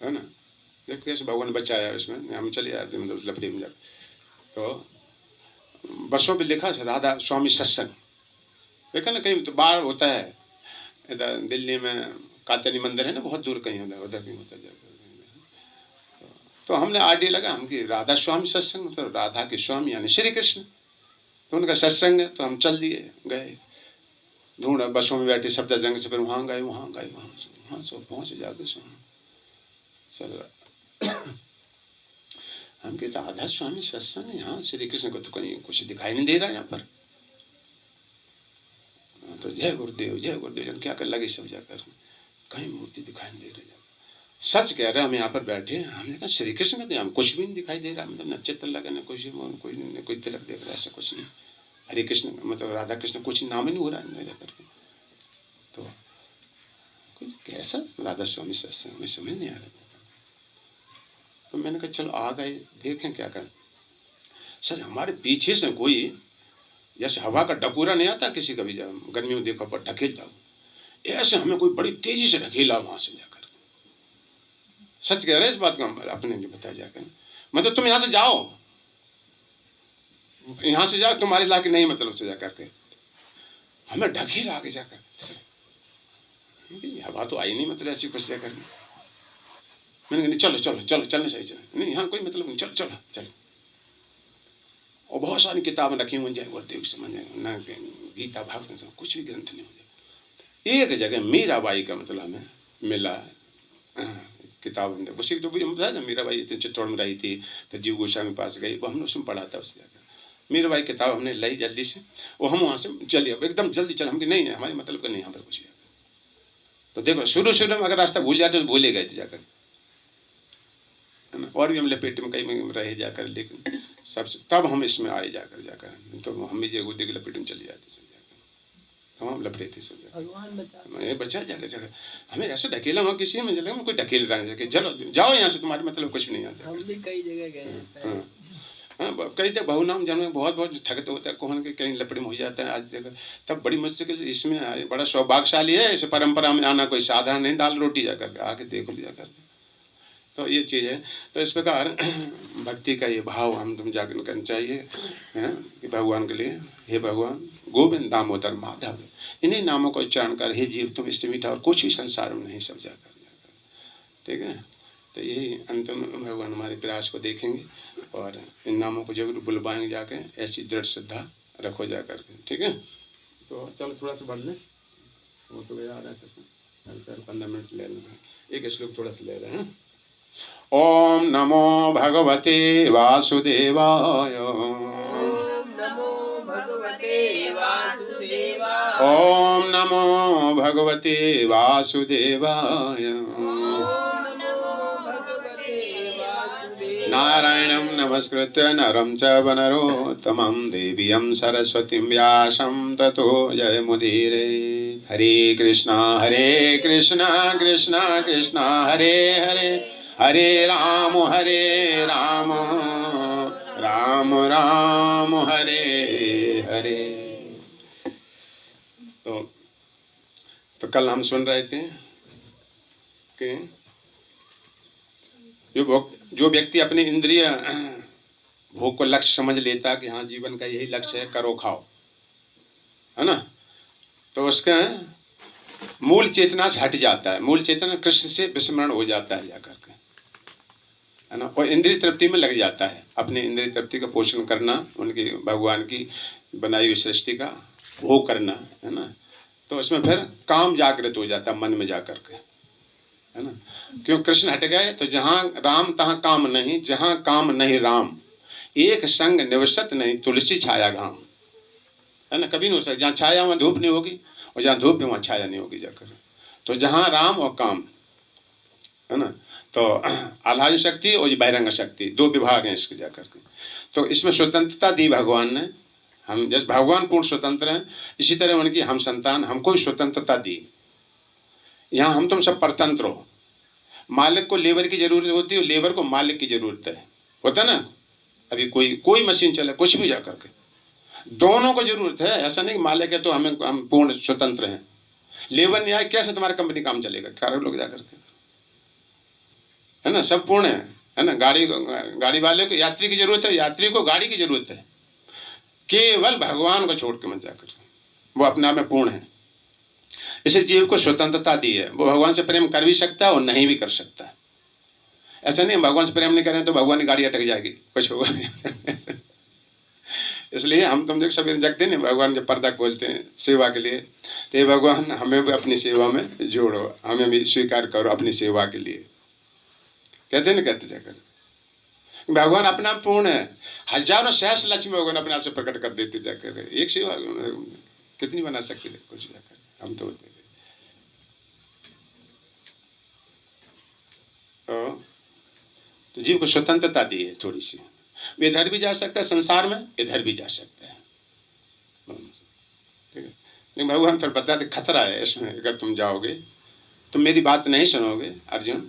है ना। देखो कैसे भगवान ने बचाया इसमें, हम चले आते मतलब लफड़े में जाकर। तो बसों पे लिखा है राधा स्वामी सत्संग, देखा ना कहीं तो बाहर होता है, इधर दिल्ली में कातनी मंदिर है ना, बहुत दूर कहीं उधर उधर कहीं होता है। तो हमने आरडी लगा हम कि राधा स्वामी सत्संग, मतलब राधा के स्वामी यानी श्री कृष्ण, तो उनका सत्संग है। तो हम चल दिए गए, ढूंढ बसों में बैठे सफदर जंग से, फिर वहाँ गए वहाँ गए वहाँ से पहुँच जाकर चल हम कि राधा स्वामी सत्संग यहाँ श्री कृष्ण को तो कहीं कुछ दिखाई नहीं दे रहा यहाँ पर। तो जय गुरुदेव जन क्या कर लगे सब जाकर, कहीं मूर्ति दिखाई नहीं दे रही। सच कह रहे हम यहाँ पर बैठे, हमने कहा श्री कृष्ण का तो हम कुछ भी नहीं दिखाई दे रहा, मतलब न चित्र लगा न कुछ कोई तिलक देख रहा, ऐसा कुछ नहीं। हरे कृष्ण मतलब राधा कृष्ण कुछ नाम ही नहीं हो रहा है करके। तो कुछ कैसा राधा स्वामी सत्संग में समझ नहीं आ रहा। तो मैंने कहा चलो आ गए देखें क्या करें। सर हमारे पीछे से कोई जैसे हवा का डपूरा नहीं आता किसी का भी, जब गर्मियों देखो पर ढकेलता हो, ऐसे हमें कोई बड़ी तेजी से ढकेला वहां से जाकर। सच कह रहे इस बात का अपने जो बताया जाकर, मतलब तुम यहाँ से जाओ, यहाँ से जाओ, तुम्हारे इलाके नहीं मतलब से जाकर के हमें ढकेला आगे जाकर। हवा तो आई नहीं मतलब ऐसी कुछ जाकर। मैंने कहा चलो चलो चलो चलने चाहिए, चलो नहीं यहाँ कोई मतलब नहीं, चलो चलो चलो। और बहुत सारी किताबें रखी हुई जाए गुरुदेव समझ न, गीता भागवत कुछ भी ग्रंथ नहीं हो जाए। एक जगह मीराबाई का मतलब हमें मिला किताब, उसी तो बताया ना मीराबाई चित्तौड़ में रही थी, फिर जीव गोस्वामी के पास गई, वो हमने उसमें पढ़ा था उससे जाकर। मीराबाई किताब हमने लाई जल्दी से, वो हम वहाँ से चलिए एकदम जल्दी चल, हम कि नहीं है हमारे मतलब का नहीं यहाँ पर कुछ। तो देखो शुरू शुरू में अगर रास्ता भूल जाते तो भूले गए थे जाकर, है ना। और भी हम लपेटे में कहीं रहे जाकर, लेकिन सबसे तब हम इसमें आए जाकर तो हम भी गुद्दे के लपेटे में चले जाते सब जाकर, तो हम लपटे थे सब जाकर। बचा जाकर जाकर हमें ऐसे ढकेला वहाँ किसी में जगह कोई ढकेल रहा है जाके, चलो जाओ यहाँ से, तुम्हारे मतलब कुछ भी नहीं आता। हम भी कई जगह गए। हाँ कई जगह बहु नाम जन्म बहुत बहुत ठगत होता है, कौन के कहीं लपड़े में हो जाता है। आज देखो तब बड़ी मुश्किल से इसमें आए, बड़ा सौभाग्यशाली है इस परंपरा में आना, कोई साधारण नहीं, दाल रोटी जाकर आके देखो लिया कर। तो ये चीज़ है। तो इस प्रकार भक्ति का ये भाव हम तुम जागरण करना चाहिए कि भगवान के लिए, हे भगवान गोविंद दामोदर माधव, इन्हीं नामों को उच्चारण कर हे जीव तुम इससे मीठा और कुछ भी संसार में नहीं सब जाकर। ठीक है, तो यही अंतिम भगवान हमारे प्रयास को देखेंगे और इन नामों को जरूर बुलवाएंगे जाके, ऐसी दृढ़ श्रद्धा रखो जाकर के। ठीक है, तो चलो थोड़ा सा बढ़ लें, वो तो गया आधा से 4-15 मिनट ले लेना, एक श्लोक थोड़ा सा ले रहे हैं। ओम नमो भगवते वासुदेवाय, ओम नमो भगवते वासुदेवाय, ओम नमो भगवते वासुदेवाय, ओम नमो भगवते वासुदेवाय। नारायणं नमस्कृत्य नरं च नरोत्तमं देवीं सरस्वतीं व्यासं ततो जयमुदीरये। हरे कृष्णा कृष्णा कृष्णा हरे हरे, हरे राम राम राम हरे हरे। तो कल हम सुन रहे थे कि जो व्यक्ति अपनी इंद्रिय भोग को लक्ष्य समझ लेता कि हाँ जीवन का यही लक्ष्य है, करो खाओ, है ना, तो उसका मूल चेतना से हट जाता है, मूल चेतना कृष्ण से विस्मरण हो जाता है जाकर के, है ना, और इंद्रिय तृप्ति में लग जाता है, अपनी इंद्रिय तृप्ति का पोषण करना, उनकी भगवान की बनाई हुई सृष्टि का भोग करना, है ना। तो उसमें फिर काम जागृत हो जाता है मन में जाकर के, है ना। क्यों कृष्ण हट गए तो जहाँ राम तहाँ काम नहीं, जहाँ काम नहीं राम, एक संग निवसत नहीं तुलसी छाया घाम, है ना। कभी नहीं हो सकता, जहाँ छाया वहाँ धूप नहीं होगी और जहाँ धूप है वहाँ छाया नहीं होगी जाकर। तो जहाँ राम और काम, है ना, तो आह्लाद शक्ति और बहिरंग शक्ति दो विभाग हैं इसके जाकर के। तो इसमें स्वतंत्रता दी भगवान ने, हम जैसे भगवान पूर्ण स्वतंत्र हैं, इसी तरह उनकी हम संतान हमको भी स्वतंत्रता दी। यहाँ हम तुम सब परतंत्र हो, मालिक को लेबर की जरूरत होती है, लेबर को मालिक की जरूरत है, होता ना। अभी कोई मशीन चले कुछ भी जाकर के, दोनों को जरूरत है। ऐसा नहीं मालिक है तो हम पूर्ण स्वतंत्र हैं, लेबर नहीं आए कैसे तुम्हारी कंपनी काम चलेगा, कार्य लोग जाकर के, है ना, सब पूर्ण है ना। गाड़ी वाले को यात्री की जरूरत है, यात्री को गाड़ी की जरूरत है। केवल भगवान को छोड़ के मत जाकर, वो अपने आप में पूर्ण है। इसे जीव को स्वतंत्रता दी है, वो भगवान से प्रेम कर भी सकता है और नहीं भी कर सकता है। ऐसा नहीं भगवान से प्रेम नहीं करें तो भगवान की गाड़ी अटक जाएगी, कुछ होगा नहीं। इसलिए हम तुम देख सवेरे जगते नहीं, भगवान जब पर्दा खोलते हैं सेवा के लिए, तो ये भगवान हमें भी अपनी सेवा में जोड़ो, हमें भी स्वीकार करो अपनी सेवा के लिए। कहते नहीं कहते जाकर, भगवान अपना पूर्ण है। हजारों सहस्र लक्ष्मी भगवान अपने आप से प्रकट कर देते जाकर, एक सेवा कितनी बना सकते थे कुछ जाकर, हम तो जीव को स्वतंत्रता दी है थोड़ी सी, वो इधर भी जा सकता है संसार में, इधर भी जा सकता है, ठीक है। लेकिन भगवान फिर बताते खतरा है इसमें, अगर तुम जाओगे तुम मेरी बात नहीं सुनोगे अर्जुन,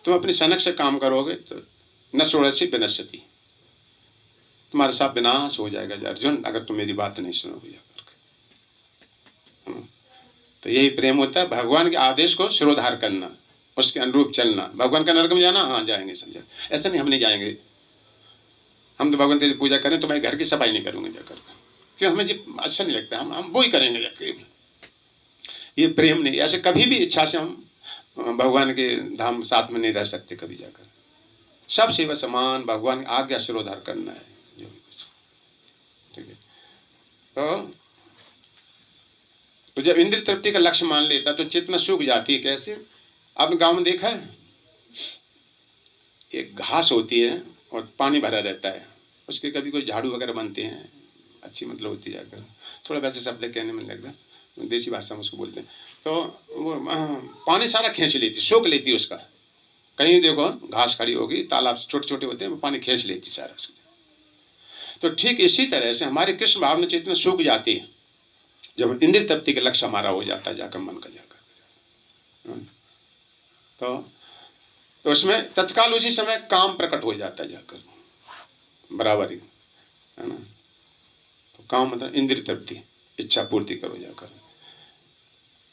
तुम अपनी सनक से काम करोगे तो न षोडशी विनश्यति, तुम्हारे साथ विनाश हो जाएगा अर्जुन, अगर तुम मेरी बात नहीं सुनोगे जाकर। तो यही प्रेम होता है, भगवान के आदेश को शिरोधार करना, उसके अनुरूप चलना। भगवान का नरक में जाना, हाँ जाएंगे समझा, ऐसा नहीं हम नहीं जाएंगे, हम तो भगवान तेरी पूजा करें तो मैं घर की सफाई नहीं करूँगा जाकर, क्यों हमें जी अच्छा नहीं लगता, हम वो ही करेंगे जाकर। ये प्रेम नहीं, ऐसे कभी भी इच्छा से हम भगवान के धाम साथ में नहीं रह सकते कभी जाकर। सब सेवा समान, भगवान आज्ञा शिरोधार करना है जो भी कुछ, ठीक है। तो जब इंद्रिय तृप्ति का लक्ष्य मान लेता तो चेतना सूख जाती है। कैसे? आपने गांव में देखा है, एक घास होती है और पानी भरा रहता है, उसके कभी कोई झाड़ू वगैरह बनते हैं, अच्छी मतलब होती है जाकर, थोड़ा वैसे शब्द कहने में लग रहा, देसी भाषा में उसको बोलते हैं। तो वो पानी सारा खींच लेती, सोख लेती उसका। कहीं देखो घास खड़ी होगी, तालाब छोटे छोटे होते हैं, वो पानी खींच लेती सारा उसका। तो ठीक इसी तरह से हमारे कृष्ण भावना चेतना सूख जाती है जब इंद्रिय तृप्ति का लक्ष्य हमारा हो जाता है जाकर, मन का जाकर। तो उसमें तत्काल उसी समय काम प्रकट हो जाता है जाकर, बराबर ही है ना। तो काम मतलब इंद्रिय तृप्ति, इच्छा पूर्ति करो जाकर।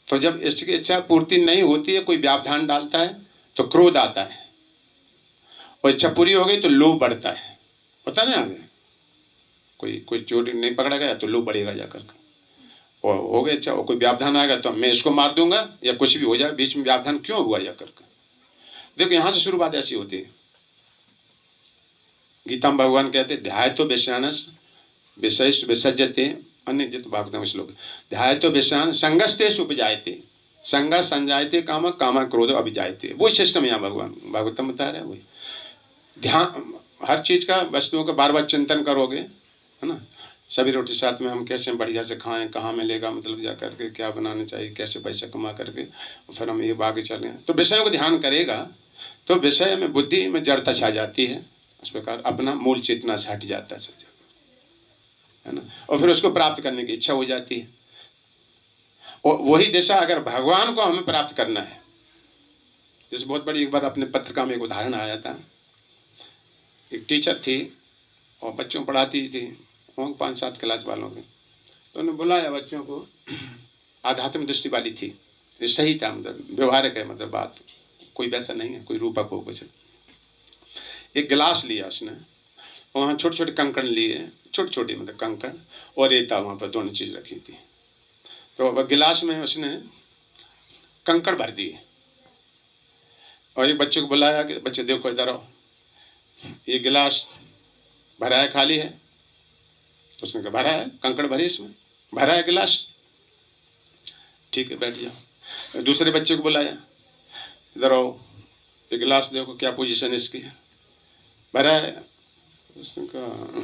तो जब इसकी इच्छा पूर्ति नहीं होती है, कोई व्यवधान डालता है तो क्रोध आता है, और इच्छा पूरी हो गई तो लोभ बढ़ता है। पता नहीं आगे कोई चोरी नहीं पकड़ा गया तो लोभ बढ़ेगा जाकर, और हो गया इच्छा, और कोई व्यवधान आएगा तो मैं इसको मार दूंगा, या कुछ भी हो जाए, बीच में व्यवधान क्यों हुआ जाकर। देखो यहाँ से शुरुआत ऐसी होती है। गीता में भगवान कहते ध्याय तो विषयानस विषय विसर्जते अन्य जित भागवतम श्लोक, ध्याय तो विषयान संगस्ते उपजायते, संग संजायते काम, काम क्रोध अभिजायते। वही सिस्टम यहाँ भगवान भागवतम बता रहे हैं। वही ध्यान, हर चीज का वस्तुओं का बार बार चिंतन करोगे, है ना। सभी रोटी साथ में हम कैसे बढ़िया से खाएं, कहाँ मिलेगा, मतलब जा करके क्या बनाना चाहिए, कैसे पैसा कमा करके फिर हम ये आगे चलें। तो विषयों को ध्यान करेगा तो विषय में बुद्धि में जड़ता छा जाती है, इस प्रकार अपना मूल चेतना से हट जाता है सब जगह, है ना। और फिर उसको प्राप्त करने की इच्छा हो जाती है। और वही दिशा अगर भगवान को हमें प्राप्त करना है, जैसे बहुत बड़ी एक बार अपने पत्रिका में एक उदाहरण आया था। एक टीचर थी और बच्चों को पढ़ाती थी, 5-7 क्लास वालों के। तो उन्होंने बुलाया बच्चों को, आध्यात्मिक दृष्टि वाली थी, ये सही था, मतलब व्यवहारिक है, मतलब बात कोई वैसा नहीं है, कोई रूपक हो कुछ। एक गिलास लिया उसने, और वहाँ छोटे छोटे कंकड़ लिए, छोटे छोटे मतलब कंकड़ और रेता, वहाँ पर दोनों चीज़ रखी थी। तो वह गिलास में उसने कंकड़ भर दिए, और एक बच्चे को बुलाया कि बच्चे देखो इधर आओ, ये गिलास भरा है खाली है? उसने कहा भरा है, कंकड़ भरे इसमें, भरा है गिलास, ठीक है बैठ जाओ। दूसरे बच्चे को बुलाया, इधर आओ, ये गिलास देखो क्या पोजीशन इसकी है, भरा है? उसने कहा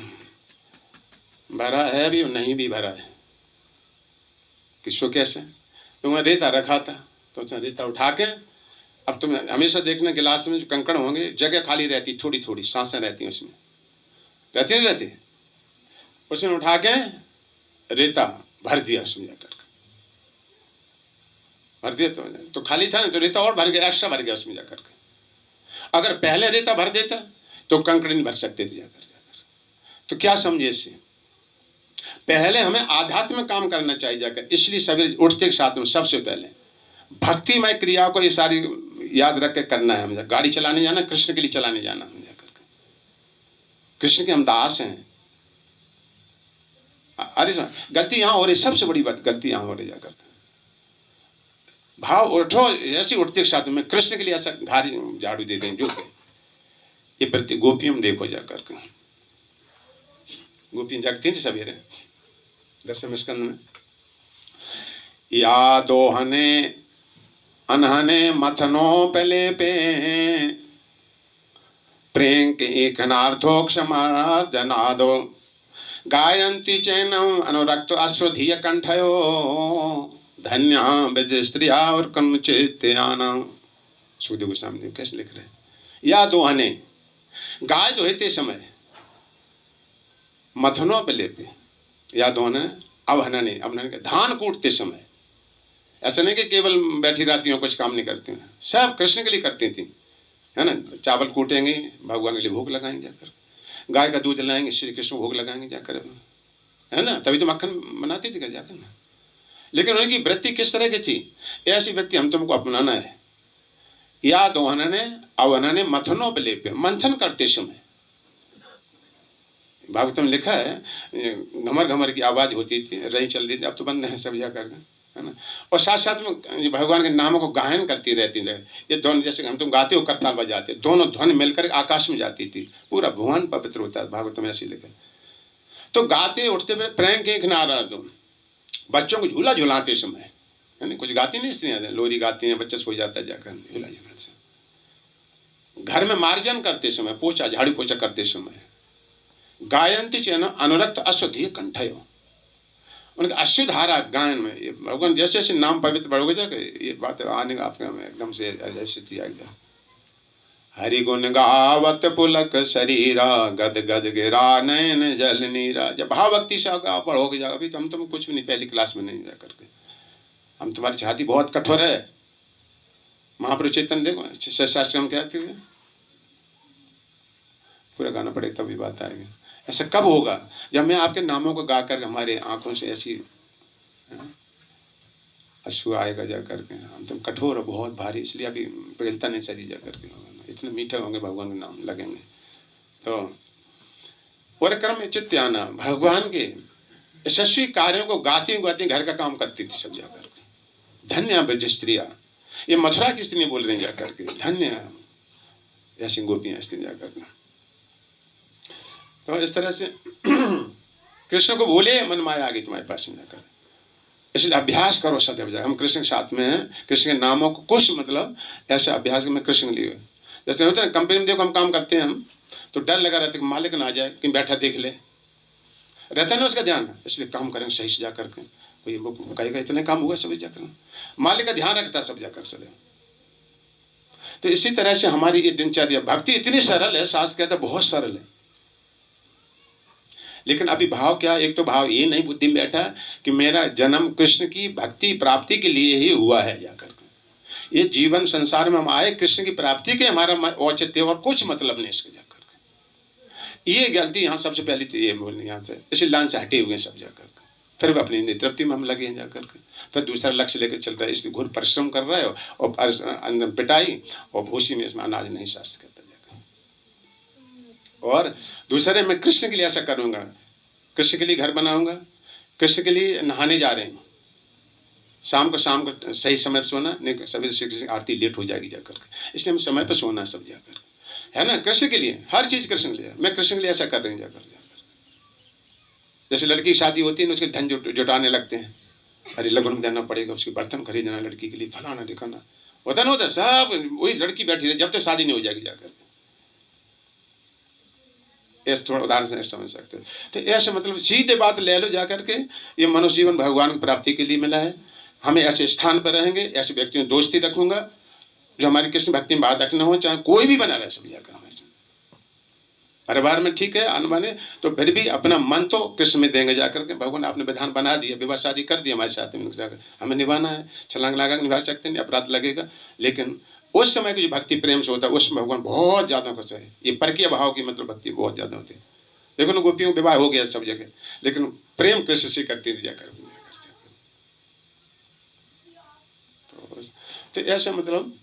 भरा है भी और नहीं भी भरा है, किसको कैसे? तो वहाँ रेता रखा था, तो उसने रेता उठा के, अब तुम हमेशा देखना गिलास में जो कंकड़ होंगे जगह खाली रहती, थोड़ी थोड़ी सांसें रहती हैं उसमें, रहती नहीं रहती, उसने उठा के रेता भर दिया उसमें जाकर, भर दिया तो खाली था ना, तो रेता और भर गया, एक्स्ट्रा भर गया उसमें जाकर के। अगर पहले रेता भर देता तो कंकड़ नहीं भर सकते थे जाकर। तो क्या समझे इससे? पहले हमें आध्यात्म काम करना चाहिए जाकर, इसलिए सवेरे उठते के साथ में सबसे पहले भक्तिमय क्रिया को, ये सारी याद रख के करना है। हमें गाड़ी चलाने जाना, कृष्ण के लिए चलाने जाना, हम जाकर के कृष्ण के हम दास हैं। अरे गलती यहाँ हो रही, सबसे बड़ी बात गलती यहाँ हो रही जाकर भाव उठो, ऐसे उठते के साथ में कृष्ण के लिए ऐसा भारी झाड़ू देते हैं जो ये प्रति गोपियों में देखो जाकर के, गोपियां जागती थी सवेरे दसम स्कंद में, या दोहने अनहने मथनो पले पे प्रेम के एक जनादो गायंती चैनम अनुरक्त अश्वधीय कंठयो धन्या विजय स्त्रिया और कर्म चेत्याना। सुखदेव गोस्वामी देव कैसे लिख रहे हैं, या दोहने गाय दोहते समय, मथनों पे लेते, या दोहने अवहनने, अवहनने के धान कूटते समय, ऐसा नहीं कि केवल बैठी रहती हूँ कुछ काम नहीं करती हैं, सब कृष्ण के लिए करती थी, है ना। चावल कूटेंगे भगवान के लिए भोग लगाएंगे जाकर, गाय का दूध लाएंगे श्री कृष्ण भोग लगाएंगे जाकर, है ना, तभी तो मक्खन बनाती थी जाकर ना। लेकिन उनकी वृत्ति किस तरह की थी, ऐसी वृत्ति हम तुमको अपनाना है। या दोहनने अवहनने मथनों पे लेपे, मंथन करते समय, भागवत में लिखा है घमर घमर की आवाज होती थी, रही चल रही थी, अब तो बंद है सब जाकर, है ना। और साथ साथ में भगवान के नामों को गायन करती रहती है। ये दोनों जैसे हम तुम गाते हो करताल बजाते, दोनों ध्वनि मिलकर आकाश में जाती थी, पूरा भुवन पवित्र होता है, भागवत में ऐसे लिखा। तो गाते उठते हुए प्रेम के किनारा, तुम बच्चों को झूला झुलाते समय, है ना, कुछ गाती नहीं स्त्रियाँ, लोरी गाती हैं, बच्चा सो जाता है जाकर झूला झुला से, घर में मार्जन करते समय, पोछा झाड़ू पोछा करते समय, गायंती चैन अनुरक्त अश्वधीय कंठयो, उनके अश्वधारा गायन में, ये भगवान जैसे जैसे नाम पवित्र बढ़ोगे जाकर ये बात आने का आपका एकदम से स्थिति आ गया। हरि गुण गावत पुलक शरीरा गद गद गिरा नयन जल नीरा। जब भाव भक्ति से आप पढ़ोगे जाकर, अभी तो हम कुछ भी नहीं, पहली क्लास में नहीं जा करके, हम तुम्हारी छाती बहुत कठोर है। महाप्रभु चेतन देखो शास्त्र में कहते हुए पूरा गाना पड़े तभी बात आएगी। ऐसा कब होगा, जब मैं आपके नामों को गाकर हमारे आंखों से ऐसी अश्रु आएगा जा करके। हम तुम कठोर हो बहुत भारी, इसलिए अभी पिघलता नहीं शरीर जा करके, इतने मीठे होंगे भगवान के नाम लगेंगे तो। और क्रम में चित्त आना, भगवान के यशस्वी कार्यों को गाती गाती घर का काम करती थी सब जाकर के। धन्य ब्रज स्त्रिया, ये मथुरा की स्त्री बोल रही जाकर के, धन्य ऐसी गोपियां स्त्री जाकर के। तो इस तरह से कृष्ण को बोले मन माया आ गई तुम्हारे पास में जाकर, इसलिए अभ्यास करो सदैव जाकर। हम कृष्ण के साथ में हैं, कृष्ण के नामों को कुछ मतलब ऐसा अभ्यास में कृष्ण के लिए, जैसे होता है कंपनी में देखो हम काम करते हैं, हम तो डर लगा रहता है कि मालिक ना आ जाए, कहीं बैठा देख ले, रहता है ना उसका ध्यान, इसलिए काम करेंगे सही से जाकर के। कोई कहेगा इतने काम हुआ सब जाकर, मालिक का ध्यान रखता सब जाकर सदैव। तो इसी तरह से हमारी ये दिनचर्या, भक्ति इतनी सरल है, शास्त्र कहता है बहुत सरल है, लेकिन अभी भाव क्या, एक तो भाव ये नहीं बुद्धि में बैठा कि मेरा जन्म कृष्ण की भक्ति प्राप्ति के लिए ही हुआ है जाकर। ये जीवन संसार में हम आए कृष्ण की प्राप्ति के, हमारा औचित्य और कुछ मतलब नहीं इसके जाकर। ये गलती यहाँ सबसे पहली तो ये बोलनी यहाँ से, इसी लाइन से हटे हुए सब जाकर, फिर अपनी तृप्ति में हम लगे हैं जाकर के, फिर दूसरा लक्ष्य लेकर चल रहा है, इसलिए घोर परिश्रम कर रहा है और पिटाई और भूसी में इसमें अनाज नहीं, शास्त्र कहता जाकर। और दूसरे मैं कृष्ण के लिए ऐसा करूँगा, कृष्ण के लिए घर बनाऊंगा, कृष्ण के लिए नहाने जा रहे हैं, शाम को सही समय पर सोना, नहीं सवेरे से आरती लेट हो जाएगी जाकर के, इसलिए हम समय पर सोना सब जाकर, है ना, कृष्ण के लिए हर चीज़ कृष्ण के लिए। मैं कृष्ण के लिए ऐसा कर रही हूँ जाकर। जैसे लड़की की शादी होती है ना, उसके धन जुटाने लगते हैं, अरे लगन में देना पड़ेगा, उसके बर्तन खरीदना लड़की के लिए, फलाना दिखाना होता ना, होता सब वही लड़की बैठी रहे जब तक शादी नहीं हो जाएगी जाकर। ऐसे थोड़ा उदाहरण से समझ सकते हो। तो ऐसे मतलब सीधे बात ले लो जाकर के, ये मनुष्य जीवन भगवान की प्राप्ति के लिए मिला है, हमें ऐसे स्थान पर रहेंगे, ऐसे व्यक्तियों में दोस्ती रखूंगा जो हमारी कृष्ण भक्ति में बाधक न हो, चाहे कोई भी बना रहे सब जाकर। हमारे परिवार में ठीक है अनबने, तो फिर भी अपना मन तो कृष्ण में देंगे जाकर के। भगवान आपने विधान बना दिया, विवाह शादी कर दिया हमारे साथ में जाकर, हमें निभाना है, छलांग लगा निभा सकते नहीं, अपराध लगेगा, लेकिन उस समय की जो भक्ति प्रेम से होता है उसमें भगवान बहुत ज़्यादा खुश है। ये परकीय भाव की मतलब भक्ति बहुत ज़्यादा होती है। देखो ना गोपियों विवाह हो गया सब जगह, लेकिन प्रेम कृष्ण से करती थी जाकर। तो ऐसा मतलब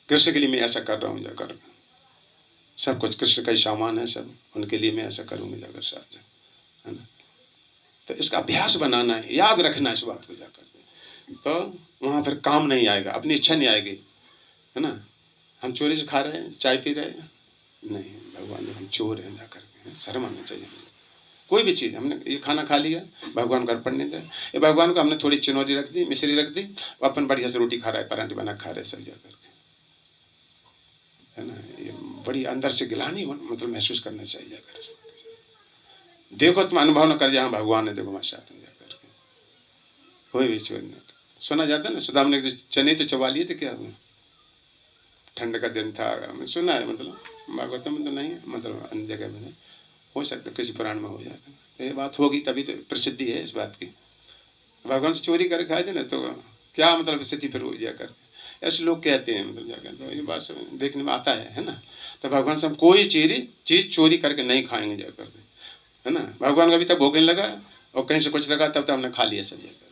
कृष्ण के लिए मैं ऐसा कर रहा हूँ जाकर, सब कुछ कृष्ण का ही सामान है, सब उनके लिए मैं ऐसा करूँगा जाकर साथ, है ना। तो इसका अभ्यास बनाना है, याद रखना है इस बात को जाकर, तो वहाँ फिर काम नहीं आएगा, अपनी इच्छा नहीं आएगी, है ना। हम चोरी से खा रहे हैं, चाय पी रहे हैं, नहीं भगवान ने हम चोर हैं जाकर के, शर्म आना चाहिए। कोई भी चीज़ हमने ये खाना खा लिया, भगवान को अर्पण नहीं दिया, ये भगवान को हमने थोड़ी चिनौरी रख दी, मिश्री रख दी, अपन बढ़िया से रोटी खा रहा है, पराठे बना खा रहे सब जाकर के, है ना। ये बड़ी अंदर से गिलानी मतलब महसूस करना चाहिए जाकर। देखो तुम अनुभव न कर जहाँ भगवान ने देखो हमारे साथ में जाकर के, कोई भी चोर नहीं। सुना जाता है ना, सुदाम ने चने तो चबा लिए थे, क्या हुआ, ठंड का दिन था, हमने सुना है, मतलब भागवतम में तो नहीं, मतलब अन्य जगह में नहीं, हो सकता किसी पुराण में हो जाएगा, तो ये बात होगी तभी तो प्रसिद्धि है इस बात की। भगवान से चोरी कर खाए थे ना, तो क्या मतलब स्थिति फिर हो जाकर, ऐसे लोग कहते हैं, मतलब जाकर, तो ये बात देखने में आता है ना। तो भगवान से हम कोई चीज़ चोरी करके नहीं खाएंगे जाकर, है ना। भगवान का अभी तक भोग नहीं लगा, और कहीं से कुछ लगा तब तक हमने खा लिया सब जाकर,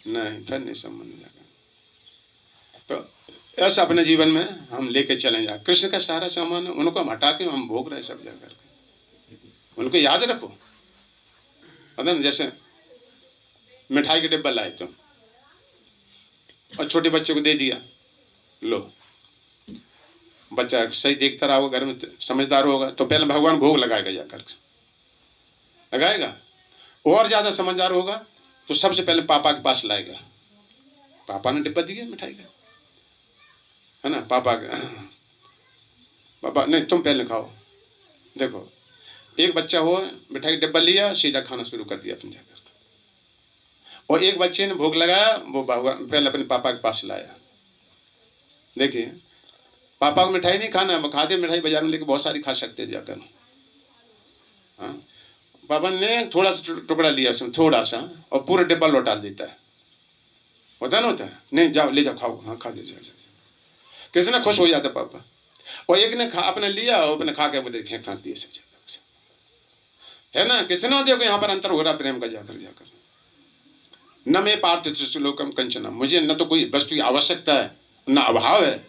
नहीं फिर नहीं संबंध जाकर। तो ऐसा अपने जीवन में हम लेके चलें जा, कृष्ण का सारा सामान उनको हम हटा के हम भोग रहे सब जाकर के, उनको याद रखो, मतलब जैसे मिठाई के डिब्बा लाए तुम और छोटे बच्चे को दे दिया, लो, बच्चा सही देखता रहा होगा, घर में समझदार होगा, तो पहले भगवान भोग लगाएगा जाकर, लगाएगा, और ज़्यादा समझदार होगा तो सबसे पहले पापा के पास लाएगा, पापा ने डिब्बा दिया मिठाई का, है ना, पापा नहीं तुम पहले खाओ। देखो एक बच्चा हो, मिठाई का डिब्बा लिया, सीधा खाना शुरू कर दिया अपने जाकर, और एक बच्चे ने भोग लगाया, वो भगवान पहले अपने पापा के पास लाया। देखिए पापा को मिठाई नहीं खाना, वो खाते मिठाई बाजार में लेके बहुत सारी खा सकते हैं जाकर, हाँ, पापा ने थोड़ा सा टुकड़ा लिया उसमें थोड़ा सा, और पूरा डिब्बा लौटा देता है, होता ना, होता है नहीं, जाओ ले जाओ खाओ, हाँ खा दीजिए, कितना खुश हो जाता पापा। और एक ने खा अपने लिया, और अपने खा के वो देखे फेंक दिए सब जाकर, है ना। कितना देखो यहाँ पर अंतर हो रहा प्रेम का जाकर जाकर, न मैं पार्थ लोकम कंचना, मुझे न तो कोई वस्तु की आवश्यकता है न अभाव है,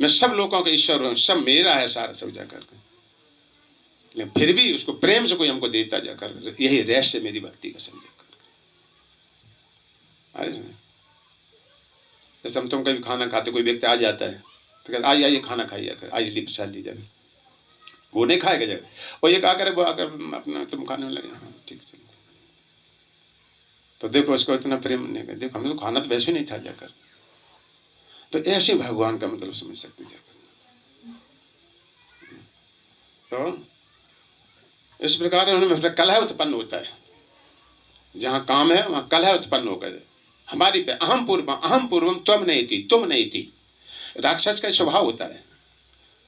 मैं सब लोगों का ईश्वर हूँ, सब मेरा है सारा सब जाकर के, लेकिन फिर भी उसको प्रेम से कोई हमको देता जाकर, यही रहस्य मेरी भक्ति का समझ कर। अरे जैसे हम तुम कभी खाना खाते, कोई व्यक्ति आ जाता है तो कहते आइए खाना खाइए जाकर, आइए लिप साल लीजिए, वो नहीं खाएगा जाकर, और एक आकर वो आकर अपना तुम खाने में लगे, हाँ ठीक है, तो देखो उसको इतना प्रेम नहीं कर, देखो हमें तो खाना तो वैसे नहीं था जाकर। तो ऐसे भगवान का मतलब समझ सकते जाकर। तो इस प्रकार उन्हें कलह उत्पन्न होता है, जहाँ काम है वहाँ कलह उत्पन्न होकर हमारी पे अहम पूर्वम त्वम नहीं थी, तुम नहीं थी। राक्षस का स्वभाव होता है,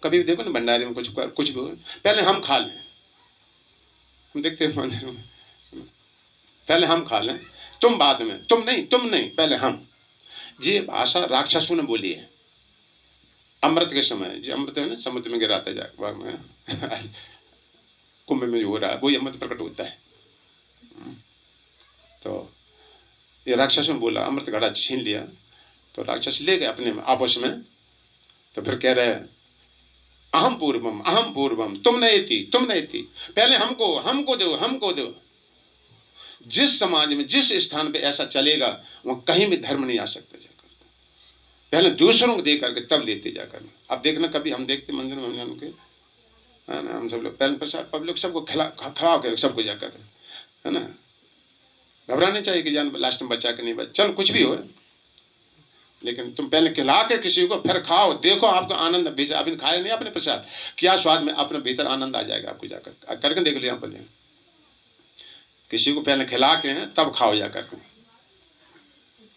कभी भी देखो ना भंडारे में कुछ भी पहले हम खा लें, हम देखते हैं मंदिर में पहले हम खा लें, तुम बाद में, तुम नहीं पहले हम। ये भाषा राक्षसों ने बोली है अमृत के समय, जो अमृत है ना समुद्र में गिराता है कुंभ में जो हो रहा है वही अमृत प्रकट होता है। तो ये राक्षस ने बोला, अमृत घड़ा छीन लिया, तो राक्षस ले गए अपने आपस में, तो फिर कह रहे हैं अहम पूर्वम तुम नहीं थी, पहले हमको दो। जिस समाज में जिस स्थान पे ऐसा चलेगा वहाँ कहीं भी धर्म नहीं आ सकता जाकर, पहले दूसरों को दे करके तब लेते जाकर। अब देखना कभी हम देखते मंदिर में हम के, है ना, हम सब लोग पहले प्रसाद पब्लिक सबको खिला कर सबको जाकर, है ना, घबराने चाहिए कि जान लास्ट में बचा के नहीं बच, चलो कुछ भी हो, लेकिन तुम पहले खिला के किसी को फिर खाओ, देखो आपको आनंद, अभी खाए नहीं अपने प्रसाद, क्या स्वाद में अपने भीतर आनंद आ जाएगा आपको जाकर, करके देख लिया पहले, किसी को पहले खिला के तब खाओ जाकर के,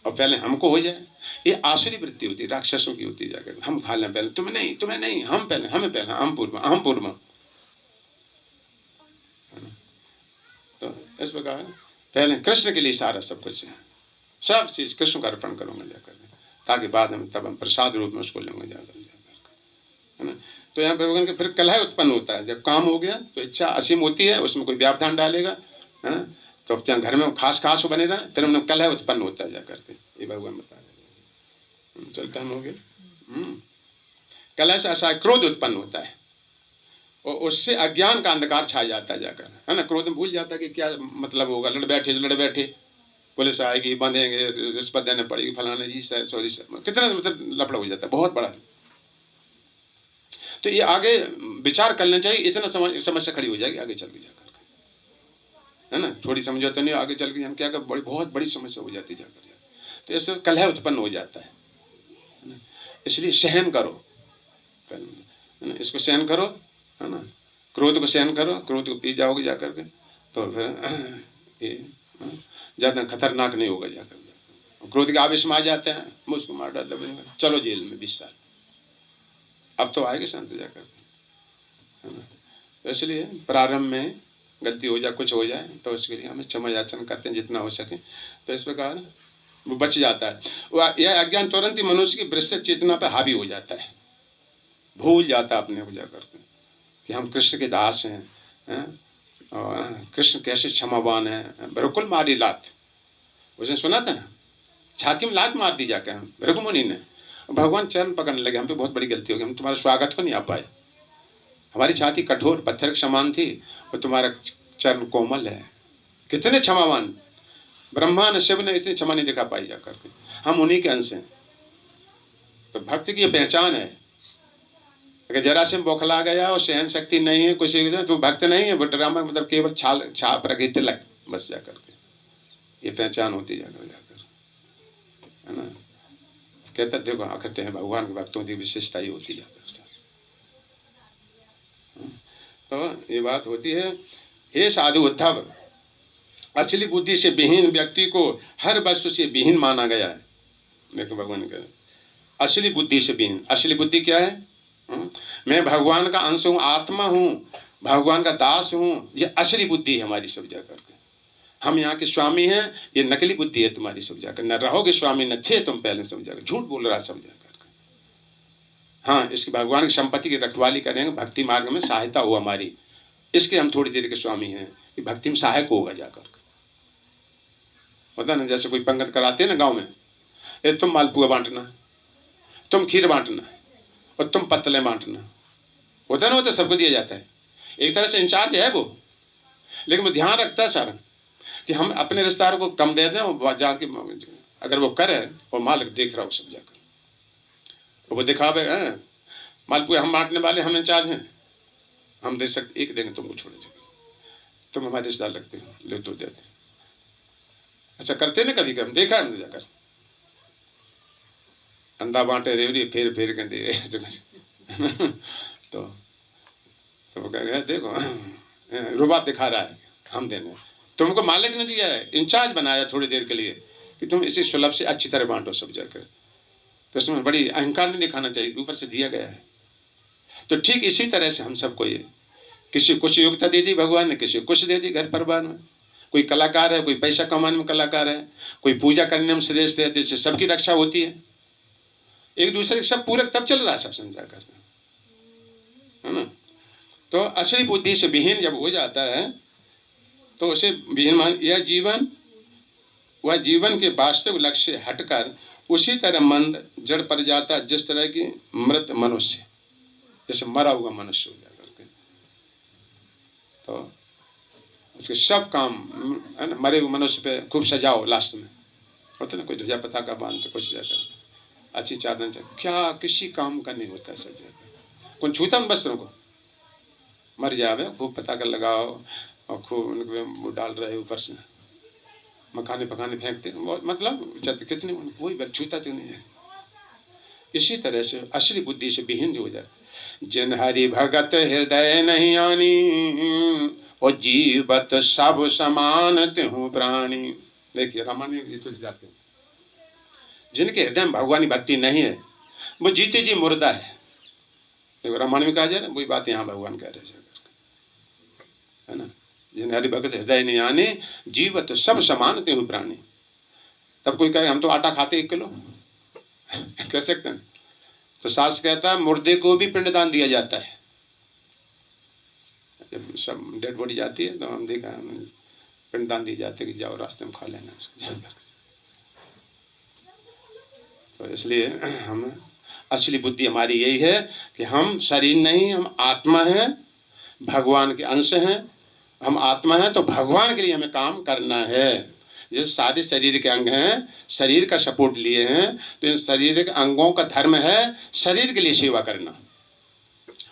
और पहले हमको हो जाए। ये आसुरी वृत्ति होती है, राक्षसों की होती है जाकर, हम खा लें पहले, तुम्हें नहीं, हम पहले, हमें पहले, अहम पूर्व। तो इस प्रकार पहले कृष्ण के लिए सारा सब कुछ है, सब चीज कृष्ण का अर्पण करूंगा जाकर, ताकि बाद में तब हम प्रसाद रूप में उसको लेंगे जाकर, है ना। तो यहाँ पर फिर कलह उत्पन्न होता है, जब काम हो गया तो इच्छा असीम होती है, उसमें कोई व्यवधान डालेगा, है, तो चाहे घर में खास बने रहे, फिर हमने कलह उत्पन्न होता है जाकर के, ये भगवान बता रहे हैं। चल टाइम हो गया। कलह से असहाय क्रोध उत्पन्न होता है और उससे अज्ञान का अंधकार छा जाता है जाकर, है ना। क्रोध में भूल जाता है कि क्या मतलब होगा, लड़ बैठे, पुलिस आएगी, बांधेंगे, रिश्वत देने पड़ेगी, फलाने जी सर, सॉरी सर, कितना मतलब लफड़ा हो जाता है बहुत बड़ा। तो ये आगे विचार करना चाहिए, इतना समस्या खड़ी हो जाएगी आगे चल के जाकर, है ना। थोड़ी समझो तो नहीं, आगे चल के हम क्या कर बहुत बड़ी समस्या हो जाती जाकर, तो इससे कलह उत्पन्न हो जाता है ना। इसलिए सहन करो, है ना, इसको सहन करो, है ना। क्रोध को सहन करो, क्रोध को पी जाओगे जाकर के तो फिर ये ज़्यादा खतरनाक नहीं होगा जाकर। क्रोध के आवेश में आ जाते हैं, मुझको मार डालते, चलो जेल में 20 साल, अब तो आएगी शांत जाकर, है ना। तो इसलिए प्रारंभ में गलती हो जाए, कुछ हो जाए तो उसके लिए हमें क्षमा याचना करते हैं जितना हो सके, तो इस प्रकार वो बच जाता है। यह अज्ञान तुरंत ही मनुष्य की वृश्चिक चेतना पर हावी हो जाता है, भूल जाता है अपने को जाकर के कि हम कृष्ण के दास हैं, और कृष्ण कैसे क्षमावान है। बिल्कुल मारी लात, उसने सुना था ना, छाती में लात मार दी जाकर भृगु मुनि ने, भगवान चरण पकड़ने लगे, हम पे बहुत बड़ी गलती हो गई, हम तुम्हारा स्वागत को नहीं आ पाए, हमारी छाती कठोर पत्थर के समान थी और तुम्हारा चरण कोमल है। कितने क्षमावान, ब्रह्मा ने शिव ने इतनी क्षमा नहीं दिखा पाई जाकर के, हम उन्हीं के अंश हैं। तो भक्ति की पहचान है, अगर जरा से बौखला गया और सहन शक्ति नहीं है कुछ तो भक्त नहीं है, वो ड्रामा मतलब केवल छाप रखे तिलक बस जाकर के, ये पहचान होती जाकर, है ना। कहते देखो कहते हैं भगवान के भक्तों की विशेषता ही होती जाकर, तो ये बात होती है। हे साधु उद्धव, असली बुद्धि से विहीन व्यक्ति को हर वस्तु से विहीन माना गया है। देखो भगवान कह असली बुद्धि से विहीन, असली बुद्धि क्या है? मैं भगवान का अंश हूँ, आत्मा हूँ, भगवान का दास हूँ, ये असली बुद्धि है हमारी सब जाकर के। हम यहाँ के स्वामी हैं, ये नकली बुद्धि है तुम्हारी सब जाकर, न रहोगे स्वामी, न थे तुम पहले सब जाकर, झूठ बोल रहा सब जाकर। हाँ, इसकी भगवान की संपत्ति की रखवाली करेंगे, भक्ति मार्ग में सहायता हो हमारी, इसके हम थोड़ी देर के स्वामी हैं, कि भक्ति में सहायक होगा जाकर। होता ना, जैसे कोई पंगत कराते हैं ना गांव में, ये तुम मालपुआ बांटना, तुम खीर बांटना और तुम पत्तले बांटना, होता ना, होता सबको दिया जाता है, एक तरह से इंचार्ज है वो, लेकिन वो ध्यान रखता है सारा कि हम अपने रिश्तेदारों को कम दे दें, और जाके अगर वो करे और मालिक देख रहा हो सब जाकर, वो दिखावे मालपुआ हम बांटने वाले, हम इंचार्ज हैं, हम दे सकते, एक देंगे तुमको छोड़ देंगे, तुम हमारे रिश्तेदार लगते हो, ले दो देते। अच्छा करते ना कभी कभी, देखा है जाकर, अंधा बांटे रेवड़ी फेर फेर के दे तो वो कह रहे देखो रुबाब दिखा रहा है, हम देने, तुमको मालिक ने दिया है, इंचार्ज बनाया थोड़ी देर के लिए कि तुम इसी सुलभ से अच्छी तरह बांटो सब जाकर, तो इसमें बड़ी अहंकार नहीं दिखाना चाहिए, ऊपर से दिया गया है। तो ठीक इसी तरह से हम सबको ये, किसी कुछ योग्यता दे दी भगवान ने, किसी कुछ दे दी घर परिवार में, कोई कलाकार है, कोई पैसा कमाने में कलाकार है, कोई पूजा करने में श्रेष्ठ है, जिससे सबकी रक्षा होती है, एक दूसरे के सब पूरक तब चल रहा है सब संसार कर, है ना। तो असली बुद्धि से विहीन जब हो जाता है तो उसे विहीन मान, यह जीवन वह जीवन के वास्तविक लक्ष्य से हटकर उसी तरह मंद जड़ पड़ जाता है जिस तरह की मृत मनुष्य, जैसे मरा हुआ मनुष्य हो जाकर के, तो उसके सब काम, है ना, मरे हुए मनुष्य पे खूब सजाओ, लास्ट में होता ना, कोई ध्वजा पताका बांधते कुछ जाकर, अच्छी चादर, क्या किसी काम का नहीं होता सब जाकर, कौन छूता उन वस्त्रों को, मर जावे खूब पताका लगाओ और खूब उनके वो डाल रहे ऊपर से मखाने पकाने फेंकते, मतलब कितने, कोई छूता तो नहीं है। इसी तरह से असली बुद्धि से विहीन जो हो जाए, जिन हरि भगत हृदय नहीं आनी और जीवत सब समान त्यों प्राणी। देखिए रामायण तुलसीदास के, जिनके हृदय में भगवानी भक्ति नहीं है वो जीते जी मुर्दा है। देखो रामायण में कहा जाए ना, वही बात यहाँ भगवान कह रहे है ना, जिन हरि भगत हृदय नहीं आने जीवत सब समान त्यों प्राणी। तब कोई कहे हम तो आटा खाते 1 किलो कह सकते हैं, तो शास्त्र कहता है मुर्दे को भी पिंडदान दिया जाता है। जब सब डेड बॉडी जाती है तो हम देखा पिंडदान दिए जाते कि जाओ रास्ते में खा लेना इसको। तो इसलिए हम असली बुद्धि हमारी यही है कि हम शरीर नहीं, हम आत्मा हैं, भगवान के अंश हैं। हम आत्मा हैं तो भगवान के लिए हमें काम करना है। जैसे सारे शरीर के अंग हैं, शरीर का सपोर्ट लिए हैं, तो इन शरीर के अंगों का धर्म है शरीर के लिए सेवा करना।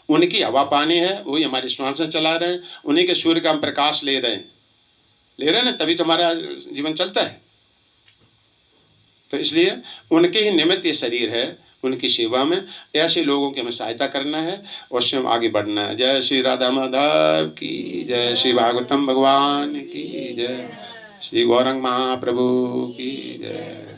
उनकी हवा पानी है, वही हमारे श्वास से चला रहे हैं, उन्हीं के सूर्य का हम प्रकाश ले रहे हैं ना, तभी तो हमारा जीवन चलता है। तो इसलिए उनके ही निमित्त ये शरीर है, उनकी सेवा में ऐसे लोगों की हमें सहायता करना है और स्वयं आगे बढ़ना है। जय श्री राधा माधव की जय, श्री भागवतम भगवान की जय, श्री गौरंग महाप्रभु की जय।